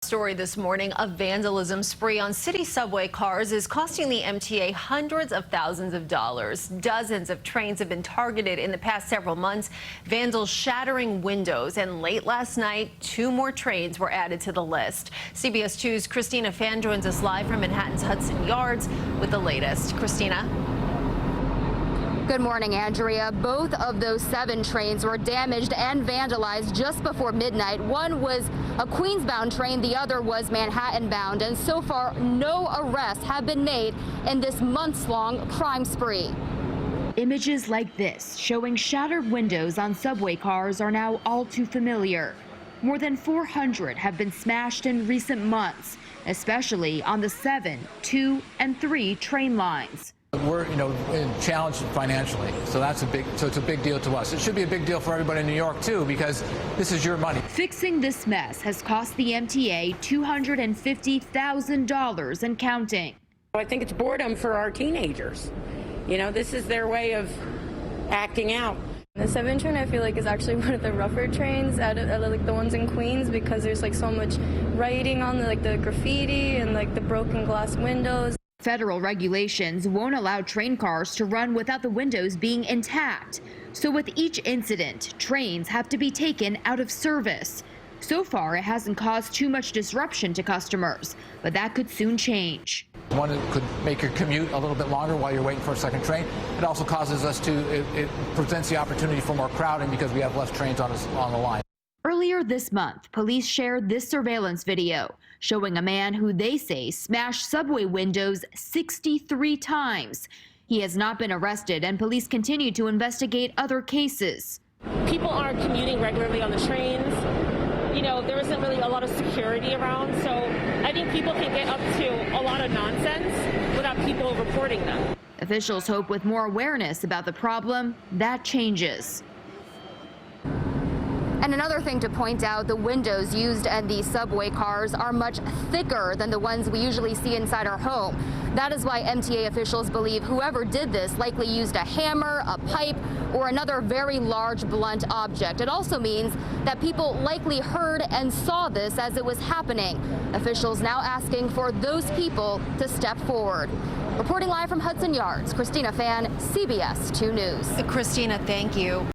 Story this morning, a vandalism spree on city subway cars is costing the MTA hundreds of thousands of dollars. Dozens of trains have been targeted in the past several months, vandals shattering windows, and late last night, 2 more trains were added to the list. CBS 2's Christina Fan joins us live from Manhattan's Hudson Yards with the latest. Christina. Good morning, Andrea. Both of those 7 trains were damaged and vandalized just before midnight. One was a Queens-bound train, the other was Manhattan-bound, and so far no arrests have been made in this months-long crime spree. Images like this showing shattered windows on subway cars are now all too familiar. More than 400 have been smashed in recent months, especially on the 7, 2, and 3 train lines. We're, challenged financially, so it's a big deal to us. It should be a big deal for everybody in New York too, because this is your money. Fixing this mess has cost the MTA $250,000 and counting. I think it's boredom for our teenagers. This is their way of acting out. The 7 train, I feel like, is actually one of the rougher trains out of like the ones in Queens, because there's like so much writing on the graffiti and like the broken glass windows. Federal regulations won't allow train cars to run without the windows being intact. So with each incident, trains have to be taken out of service. So far, it hasn't caused too much disruption to customers, but that could soon change. One, it could make your commute a little bit longer while you're waiting for a second train. It also causes us it presents the opportunity for more crowding because we have less trains on the line. Earlier this month, police shared this surveillance video showing a man who they say smashed subway windows 63 times. He has not been arrested, and police continue to investigate other cases. People aren't commuting regularly on the trains. There isn't really a lot of security around, so I think people can get up to a lot of nonsense without people reporting them. Officials hope with more awareness about the problem, that changes. And another thing to point out, the windows used in these subway cars are much thicker than the ones we usually see inside our home. That is why MTA officials believe whoever did this likely used a hammer, a pipe, or another very large blunt object. It also means that people likely heard and saw this as it was happening. Officials now asking for those people to step forward. Reporting live from Hudson Yards, Christina Fan, CBS 2 News. Christina, thank you.